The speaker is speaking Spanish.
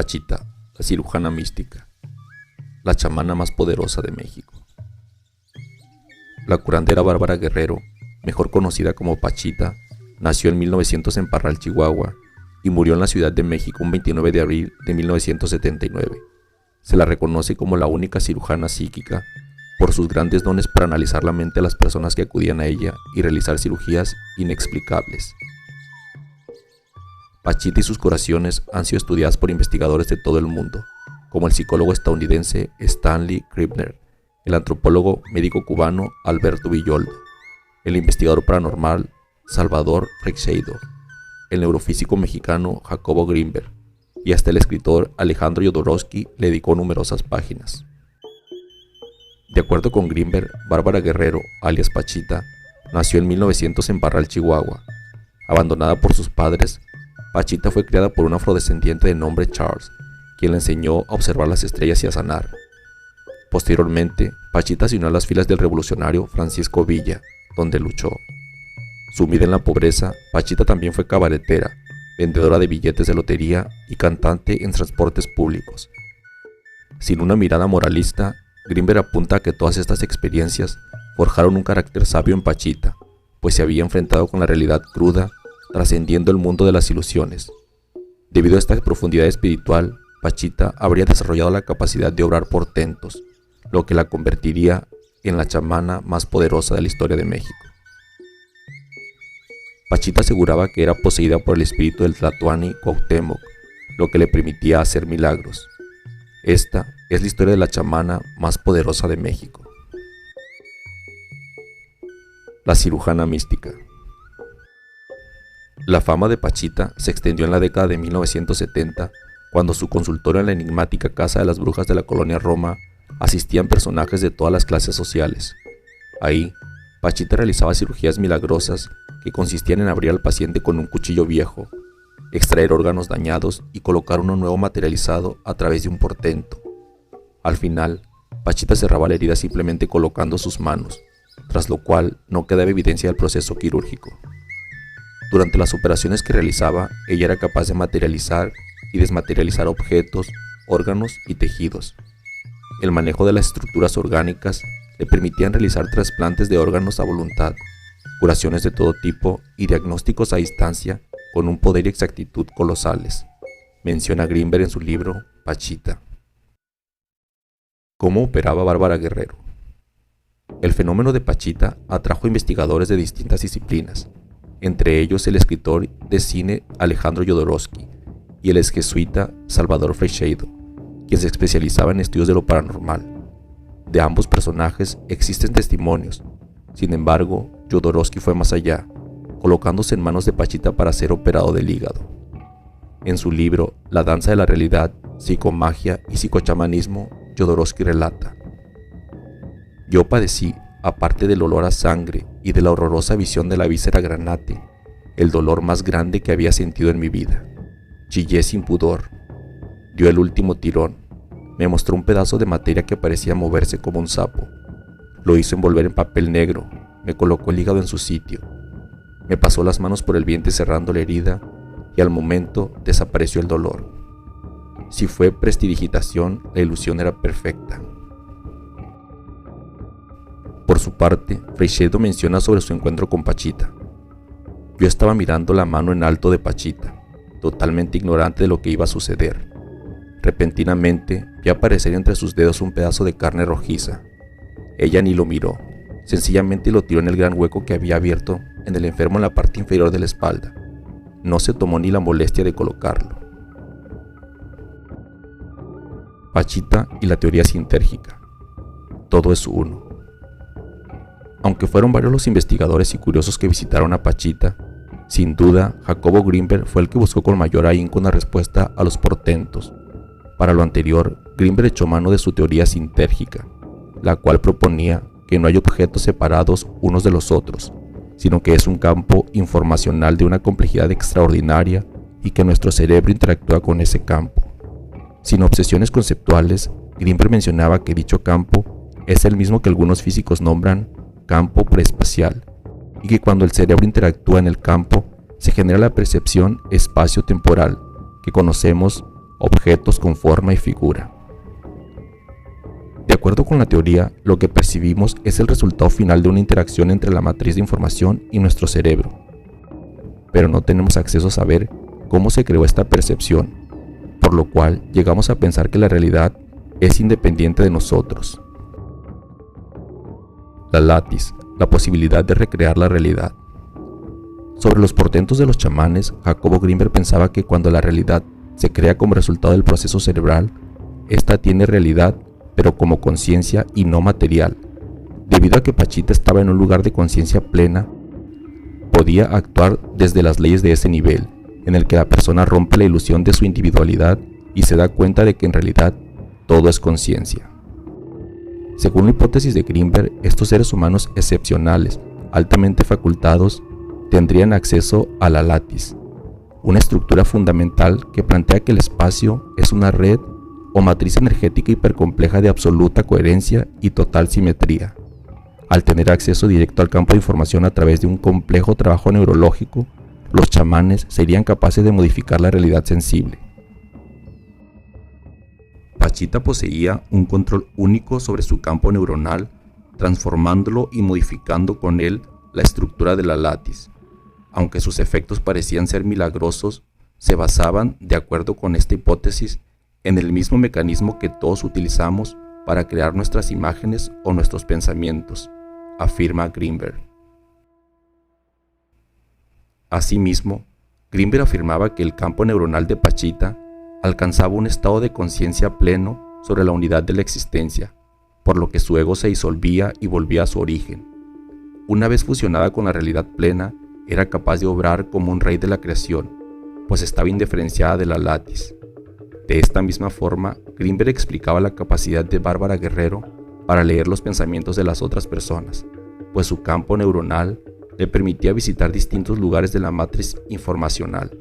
Pachita, la cirujana mística, la chamana más poderosa de México. La curandera Bárbara Guerrero, mejor conocida como Pachita, nació en 1900 en Parral, Chihuahua, y murió en la Ciudad de México un 29 de abril de 1979. Se la reconoce como la única cirujana psíquica por sus grandes dones para analizar la mente de las personas que acudían a ella y realizar cirugías inexplicables. Pachita y sus curaciones han sido estudiadas por investigadores de todo el mundo, como el psicólogo estadounidense Stanley Krippner, el antropólogo médico cubano Alberto Villoldo, el investigador paranormal Salvador Freixedo, el neurofísico mexicano Jacobo Grinberg, y hasta el escritor Alejandro Jodorowsky le dedicó numerosas páginas. De acuerdo con Grinberg, Bárbara Guerrero, alias Pachita, nació en 1900 en Parral, Chihuahua. Abandonada por sus padres, Pachita fue criada por un afrodescendiente de nombre Charles, quien le enseñó a observar las estrellas y a sanar. Posteriormente, Pachita se unió a las filas del revolucionario Francisco Villa, donde luchó. Sumida en la pobreza, Pachita también fue cabaretera, vendedora de billetes de lotería y cantante en transportes públicos. Sin una mirada moralista, Grinberg apunta a que todas estas experiencias forjaron un carácter sabio en Pachita, pues se había enfrentado con la realidad cruda, trascendiendo el mundo de las ilusiones. Debido a esta profundidad espiritual, Pachita habría desarrollado la capacidad de obrar portentos, lo que la convertiría en la chamana más poderosa de la historia de México. Pachita aseguraba que era poseída por el espíritu del Tlatoani Cuauhtémoc, lo que le permitía hacer milagros. Esta es la historia de la chamana más poderosa de México. La cirujana mística. La fama de Pachita se extendió en la década de 1970, cuando su consultorio en la enigmática Casa de las Brujas de la colonia Roma asistían personajes de todas las clases sociales. Ahí, Pachita realizaba cirugías milagrosas que consistían en abrir al paciente con un cuchillo viejo, extraer órganos dañados y colocar uno nuevo materializado a través de un portento. Al final, Pachita cerraba la herida simplemente colocando sus manos, tras lo cual no quedaba evidencia del proceso quirúrgico. Durante las operaciones que realizaba, ella era capaz de materializar y desmaterializar objetos, órganos y tejidos. El manejo de las estructuras orgánicas le permitían realizar trasplantes de órganos a voluntad, curaciones de todo tipo y diagnósticos a distancia con un poder y exactitud colosales, menciona Grinberg en su libro Pachita. ¿Cómo operaba Bárbara Guerrero? El fenómeno de Pachita atrajo a investigadores de distintas disciplinas, entre ellos el escritor de cine Alejandro Jodorowsky y el exjesuita Salvador Freixedo, quien se especializaba en estudios de lo paranormal. De ambos personajes existen testimonios. Sin embargo, Jodorowsky fue más allá, colocándose en manos de Pachita para ser operado del hígado. En su libro La danza de la realidad, psicomagia y psicochamanismo, Jodorowsky relata: yo padecí, aparte del olor a sangre y de la horrorosa visión de la víscera granate, el dolor más grande que había sentido en mi vida. Chillé sin pudor. Dio el último tirón. Me mostró un pedazo de materia que parecía moverse como un sapo. Lo hizo envolver en papel negro. Me colocó el hígado en su sitio. Me pasó las manos por el vientre cerrando la herida y al momento desapareció el dolor. Si fue prestidigitación, la ilusión era perfecta. Por su parte, Freixedo menciona sobre su encuentro con Pachita. Yo estaba mirando la mano en alto de Pachita, totalmente ignorante de lo que iba a suceder. Repentinamente vi aparecer entre sus dedos un pedazo de carne rojiza. Ella ni lo miró, sencillamente lo tiró en el gran hueco que había abierto en el enfermo en la parte inferior de la espalda. No se tomó ni la molestia de colocarlo. Pachita y la teoría sintérgica. Todo es uno. Aunque fueron varios los investigadores y curiosos que visitaron a Pachita, sin duda Jacobo Grinberg fue el que buscó con mayor ahínco una respuesta a los portentos. Para lo anterior, Grinberg echó mano de su teoría sintérgica, la cual proponía que no hay objetos separados unos de los otros, sino que es un campo informacional de una complejidad extraordinaria y que nuestro cerebro interactúa con ese campo. Sin obsesiones conceptuales, Grinberg mencionaba que dicho campo es el mismo que algunos físicos nombran campo preespacial, y que cuando el cerebro interactúa en el campo se genera la percepción espacio-temporal que conocemos objetos con forma y figura. De acuerdo con la teoría, lo que percibimos es el resultado final de una interacción entre la matriz de información y nuestro cerebro. Pero no tenemos acceso a saber cómo se creó esta percepción, por lo cual llegamos a pensar que la realidad es independiente de nosotros. La latis, la posibilidad de recrear la realidad. Sobre los portentos de los chamanes, Jacobo Grinberg pensaba que cuando la realidad se crea como resultado del proceso cerebral, esta tiene realidad, pero como conciencia y no material. Debido a que Pachita estaba en un lugar de conciencia plena, podía actuar desde las leyes de ese nivel, en el que la persona rompe la ilusión de su individualidad y se da cuenta de que en realidad todo es conciencia. Según la hipótesis de Grinberg, estos seres humanos excepcionales, altamente facultados, tendrían acceso a la latis, una estructura fundamental que plantea que el espacio es una red o matriz energética hipercompleja de absoluta coherencia y total simetría. Al tener acceso directo al campo de información a través de un complejo trabajo neurológico, los chamanes serían capaces de modificar la realidad sensible. Pachita poseía un control único sobre su campo neuronal, transformándolo y modificando con él la estructura de la latis. Aunque sus efectos parecían ser milagrosos, se basaban, de acuerdo con esta hipótesis, en el mismo mecanismo que todos utilizamos para crear nuestras imágenes o nuestros pensamientos, afirma Grinberg. Asimismo, Grinberg afirmaba que el campo neuronal de Pachita alcanzaba un estado de conciencia pleno sobre la unidad de la existencia, por lo que su ego se disolvía y volvía a su origen. Una vez fusionada con la realidad plena, era capaz de obrar como un rey de la creación, pues estaba indiferenciada de la latis. De esta misma forma, Grinberg explicaba la capacidad de Bárbara Guerrero para leer los pensamientos de las otras personas, pues su campo neuronal le permitía visitar distintos lugares de la matriz informacional.